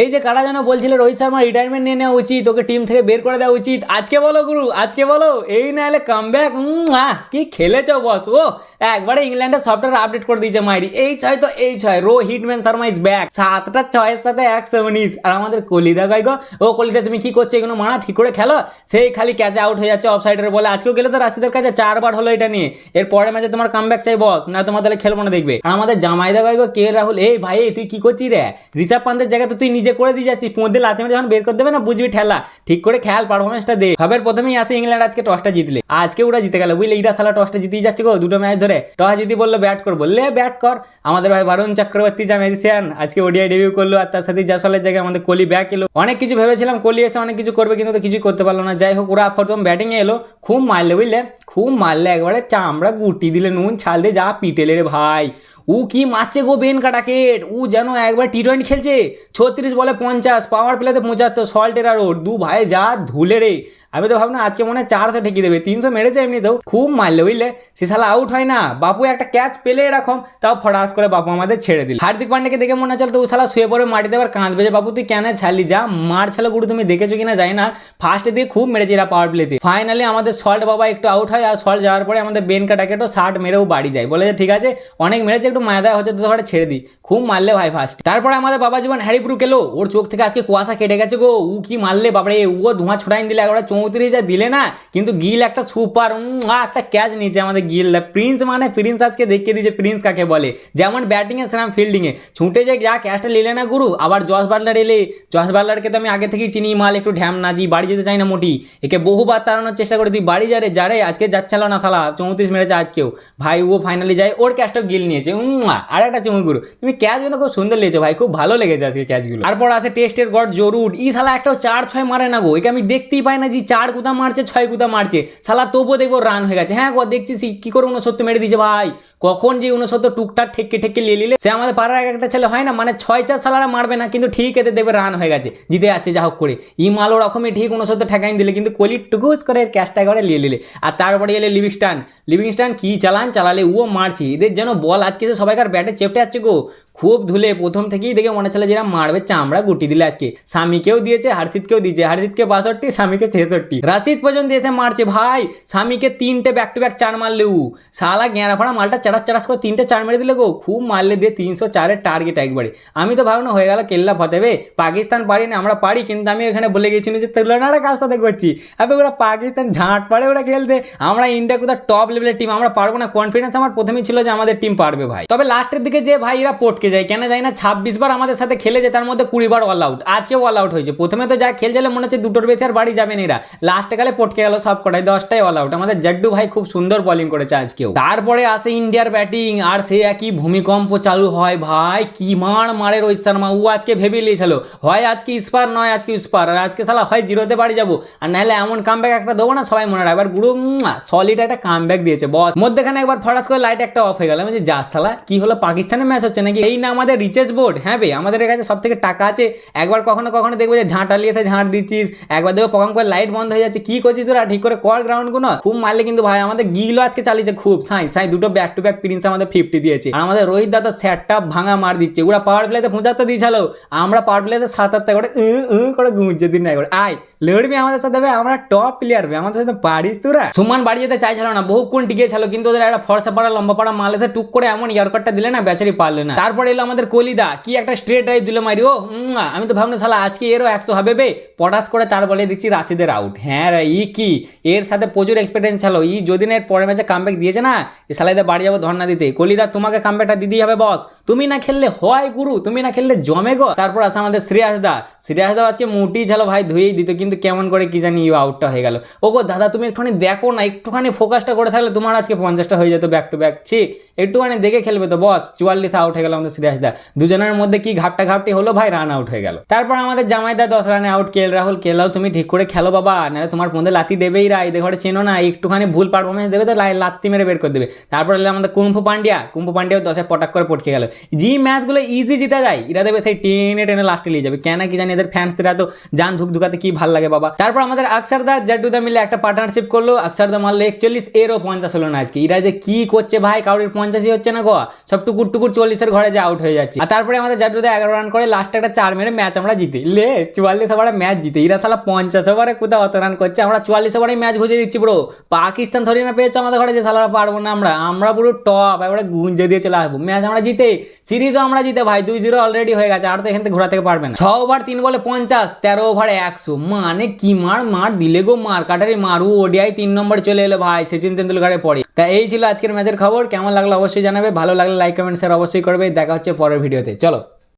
এই যে কারা যেন বলছিল রোহিত শর্মা রিটায়ারমেন্ট নিয়ে নেওয়া উচিত, ওকে টিম থেকে বের করে দেওয়া উচিত। আজকে বলো গুরু, আজকে বলো, এই না হলে কামব্যাক। কি খেলেছ বস, ও একবারে ইংল্যান্ডের সফটওয়্যার আপডেট করে দিয়েছে মাইরি। এই ছয় তো এই ছয়, Ro hitman Sharma is back. 7টা ছয়ের সাথে 119। আর আমাদের কলিদা গাই গো, ও কলিদা তুমি কি করছো এগুলো মারা, ঠিক করে খেলো। সেই খালি ক্যাচে আউট হয়ে যাচ্ছে অফসাইডের বলে। আজকেও গেলে তো রাশিদের কাছে 4বার হলো এটা নিয়ে। এর পরের ম্যাচে তোমার কামব্যাক চাই বস, না তোমার তাহলে খেলবো না দেখবে। আর আমাদের জামাইদা গাই গো কে রাহুল, এই ভাই তুই কি করছিস রে? ঋষভ পান্তের জায়গায় তো তুই নিজে করে দিয়ে যাচ্ছিস, মধ্যে লাথি মেরে যখন বের করে দেবে না বুঝবি ঠেলা। ঠিক করে খেয়াল, পারফরমেন্সটা দে। সবের প্রথমেই আসে ইংল্যান্ড আজকে টসটা জিতলে, আজকে ওরা জিতে গেল বুঝলে। ইরা থালা টসটা জিতেই যাচ্ছে গো, দুটো ম্যাচ ধরে। টস জিতি বললো ব্যাট করবো, লে ব্যাট কর। আমাদের ভাই বরুণ চক্রবর্তী যা ম্যাজিশিয়ান আজকে ওডিআই ডেবিউ করলো, আর তার সাথে জাসওয়ালের জায়গায় আমাদের কোহলি ব্যাক এলো। অনেক কিছু ভেবেছিলাম কোহলি এসে অনেক কিছু করবে, কিন্তু তো কিছুই করতে পারলো না। যাই হোক, ওরা প্রথম ব্যাটিং এ এলো, খুব মারলে বুঝলে, খুব মারলে, একবারে চামড়া গুটি দিলে, নুন ছাল দিয়ে যা পিটেলে রে ভাই। ও কি মারছে গো বেন কাটাকেট, ও যেন একবার টি20 খেলছে। 36 বলে 50, পাওয়ার প্লেতে 75, সল্টের আর দু ভাই যা ধুলে রে। আমি তো ভাবনা আজকে মনে হয় 400 ঠেকিয়ে দেবে, 300 মেরেছে এমনিতেও। খুব মারলে বুঝলে, সে শালা আউট হয় না। বাপু একটা ক্যাচ পেলে এরকম, তাও ফটাস করে বাপু আমাদের ছেড়ে দিল। হার্দিক পান্ডেকে দেখে মনে হচ্ছিল তো ও শালা শুয়ে পড়ে মাটিতে আবার কাঁদবে যে বাপু তুই কেন ছাড়লি, যা মার ছিল গুরু। তুমি দেখেছো কিনা জানি না, ফার্স্টে দিয়ে খুব মেরেছে এরা পাওয়ার প্লেতে। ফাইনালি আমাদের সল্ট বাবা একটু আউট হয়, আর সল্ট যাওয়ার পরে আমাদের বেন কাটাকেটও 60 মেরেও বাড়ি যায়, বলে যে ঠিক আছে অনেক মেরেছে, একটু মায়া দেওয়া হচ্ছে তো ধরে ছেড়ে দিই। খুব মারলে ভাই ফার্স্ট। তারপরে আমাদের বাবা জীবন হ্যারি ব্রুক এলো, ওর চোখ থেকে আজকে কুয়াশা কেটে গেছে গো। ও কি মারলে বাবারে, ও ধোঁয়া ছড়াই দিলে একবার 34 দিলে না, কিন্তু গিল একটা সুপার একটা ক্যাচ নিয়েছে আমাদের গিল। প্রিন্স মানে প্রিন্স আজকে দেখিয়ে দিয়েছে প্রিন্স কাকে বলে। যেমন ব্যাটিংয়ে সেরকম ফিল্ডিংয়ে ছুটে যে যা ক্যাচটা নিলে না গুরু। আবার জস বাটলার এলে, জস বাটলারকে তো আমি আগে থেকেই চিনি, মাল একটু ঢ্যাম নাজি, বাড়ি যেতে চাই না মোটি। একে বহুবার তাড়ানোর চেষ্টা করে, তুই বাড়ি যারে যারে, আজকে যাচ্ছিল না থালা 34 মেরেছে আজকেও ভাই। ও ফাইনালি যায়, ওর ক্যাচটাও গিল নিয়েছে। আর একটা চুমু গুরু, তুমি ক্যাচগুলো খুব সুন্দর লেগেছে ভাই, খুব ভালো লেগেছে আজকে ক্যাচগুলো। তারপর আসে টেস্টের গড জরুর, ই শালা একটাও 4-6 মারে না গো। একে আমি দেখতেই পাই না যে 4 কুতা মারছে 6 কুতা মারছে শালা, তবুও দেখবো রান হয়ে গেছে। হ্যাঁ গো দেখছিস কি করে 69 মেরে দিয়েছে ভাই। কখন যে 69 টুকটাক ঠেকে ঠেকে নিলে, সে আমাদের পাড়ার একটা ছেলে হয় না, মানে 6-4 সালারা মারবে না, কিন্তু ঠিক এতে দেখবে রান হয়ে গেছে, জিতে যাচ্ছে যা হোক করে। ই মাল ওরকমই ঠিক 69 ঠেকাইন দিলে, কিন্তু কোহলি টুকুস করে ক্যাচটা করে নিয়ে নিলে। আর তারপরে এলে লিভিংস্টান কি চালালে ও মারছে। এদের যেন বল আজকে যে সবাইকার ব্যাটে চেপটে যাচ্ছে গো, খুব ধুলে। প্রথম থেকেই দেখে মনে ছিল যেটা মারবে চামড়া গুটি দিলে আজকে। স্বামীকেও দিয়েছে, হার্ষিতকেও দিয়েছে, হার্ষিতকে 62, স্বামীকে 66। রাশিদ পর্যন্ত এসে মারছে ভাই। স্বামীকে 3টে ব্যাক টু ব্যাক 4 মারলে ও শালা গেঁড়া ফাড়া মালটা চারাস করে 3টে 4 মেরে দিলে গো। খুব মারলে দিয়ে 304-এর টার্গেট একবারে। আমি তো ভাবনা হয়ে গেল কেল্লা ফতেবে। পাকিস্তান পারি না, আমরা পারি, কিন্তু আমি এখানে বলে গেছিলাম যে তুলনাটা কার সাথে করছি। আবে ওরা পাকিস্তান ঝাঁট পারে ওরা খেলতে, আমরা ইন্ডিয়া কোথাও টপ লেভেলের টিম, আমরা পারবো না। কনফিডেন্স আমার প্রথমেই ছিল যে আমাদের টিম পারবে ভাই। তবে লাস্টের দিকে যে ভাই এরা পটকে যায় কেন যায় না। 26 বার আমাদের সাথে খেলেছে, তার মধ্যে 20 বার অল আউট। আজকেও অল আউট হয়েছে। প্রথমে তো যা খেলছিল মনে হচ্ছে দুটোর বেশি আর বাড়ি যাবেন এরা, লাস্টে গেলে পটকে গেল সব কটাই, 10টাই অল আউট। আমাদের জাড্ডু ভাই খুব সুন্দর বোলিং করেছে আজকেও। তারপরে আসে ইন্ডিয়ার ব্যাটিং, আর সে একই ভূমিকম্প চালু হয় ভাই। কি মারে রোহিত শর্মা। ও আজকে ভেবে নিয়েছিল হয় আজকে স্পার নয় আজকে স্পার, আর আজকে শালা হয় 0-তে বাড়ি যাবো, আর নাহলে এমন কামব্যাক একটা দেবো না সবাই মনে রাখবে। গুরু সলিড একটা কামব্যাক দিয়েছে বস। মধ্যেখানে একবার ফটাস করে লাইট একটা অফ হয়ে গেল। আমি যে যা শালা কি হলো, পাকিস্তানের ম্যাচ হচ্ছে নাকি? এই না আমাদের রিচার্জ বোর্ড। হ্যাঁ বে, আমাদের কাছে সব থেকে টাকা আছে। একবার কখনো দেখবো যে ঝাঁটালিয়েছে ঝাঁট দিচ্ছিস, একবার দেখবো পকাম করে লাইট বন্ধ হয়ে যাচ্ছে। কি করছিস তোরা, ঠিক করে কর গ্রাউন্ড গুলো। খুব মারলে কিন্তু ভাই আমাদের গিলও আজকে চালিয়েছে খুব সাই দুটো ব্যাক টু ব্যাক প্রিন্স আমাদের 50 দিয়েছে। আর আমাদের রোহিত দা তো সেটটা ভাঙা মার দিচ্ছে। ওরা পাওয়ার প্লেতে 75 দিয়েছিল, আমরা পাওয়ার প্লেতে 77 করে করে ঘুমছে দিন না করে। আয় লড়বি আমাদের সাথে, আমরা টপ প্লেয়ার, আমাদের সাথে পারিস তোরা। সুমান বাড়ি যেতে চাইছিল না, বহুক্ষণ টিকেছিল, কিন্তু ওদের একটা ফর্সা পাড়া লম্বা পাড়া মালেতে টুক করে এমন ইয়ারকাটটা দিলে না, বেচারি পারলে না। তারপরে এলো আমাদের কলিদা, কি একটা স্ট্রেট ড্রাইভ দিল মারি। ও আমি তো ভাবনা শালা আজকে এরও 100 হবে বে। পটাশ করে তার বলে দিচ্ছি রাশিদের আউট। হ্যাঁ রে, ই কি এর সাথে প্রচুর এক্সপেরিয়েন্স ছিল। ই যদি না এর পরের ম্যাচে কামব্যাক দিয়েছে না, এ শালাইদা বাড়ি যাবো ধর্না দিতে। কলিদা তোমাকে কামব্যাকটা দিতেই হবে বস, তুমি না খেললে হয় গুরু, তুমি না খেললে জমে গো। তারপর আসে আমাদের শ্রেয়াস দা আজকে মোটি ছিল ভাই, ধুয়েই দিত, কিন্তু কেমন করে কি জানি আউটটা হয়ে গেল। ও গো দাদা তুমি একটুখানি দেখো না, একটুখানি ফোকাসটা করে থাকলে তোমার আজকে 50টা হয়ে যেত ব্যাক টু ব্যাক। একটুখানি দেখে খেলবে তো বস। 44 আউট হয়ে গেল আমাদের শ্রেয়াস দা। দুজনের মধ্যে কি ঘাপটি হলো ভাই, রান আউট হয়ে গেল। তারপর আমাদের জামাইদা 10 রানে আউট। রাহুল তুমি ঠিক করে খেলো বাবা, নাহলে তোমার মধ্যে লাতি দেবেই। এদের ঘরে চেনো না, একটুখানি ভুল পারফরমেন্স দেবে তো লাত্তি মেরে বের করে দেবে। তারপর এলে আমাদের আমাদের কুম্ফু পান্ডিয়াও 10-এ পটাক করে পটকে গেল। যে ম্যাচগুলো ইজি জিতা যায় এরা দেবে সেই টেনে টেনে লাস্টে নিয়ে যাবে, কেন কি জানি এদের ফ্যান্সরা তো জান ধুকাতে কি ভাল লাগে বাবা। তারপর আমাদের আকসারদা জাড্ডুদা মিলে একটা পার্টনারশিপ করলো, আকসারদা মারলো 41, এরও 50 হলো না আজকে। এরা যে কি করছে ভাই, কারোর 50ই হচ্ছে না গোয়া, সব টুকুর 40-এর ঘরে যে আউট হয়ে যাচ্ছে। আর তারপরে আমাদের জাড্ডুদা 11 রান করে লাস্টে একটা 4 মেরে ম্যাচ আমরা জিতে লে 44 ওভারে ম্যাচ জিতে। এরা শালা 50 ওভারে কোথাও অত রান করছে, আমরা 44 ওভারে ম্যাচ ঘুষে দিচ্ছি ব্রো। পাকিস্তান ধরে না পেয়েছে আমাদের ঘরে যে শালারা পারবো না আমরা পুরো টপ এবারে গুঞ্জে দিয়ে চলে আসবো। ম্যাচ আমরা জিতে, সিরিজও আমরা জিতে ভাই, 2-0 অলরেডি হয়ে গেছে, আর তো এখান থেকে ঘোরা থেকে পারবে না। 6 ওভার 3 বলে 50, 13 ওভারে 100, মানে কি মার দিলে গো, মার কাটারি মারু। ওডিআই 3 নম্বর চলে এলো ভাই, সচিন তেন্ডুলকারের পরে। তা এই ছিল আজকের ম্যাচের খবর, কেমন লাগলো অবশ্যই জানাবে, ভালো লাগলে লাইক কমেন্ট শেয়ার অবশ্যই করবে। দেখা হচ্ছে পরের ভিডিওতে, চলো।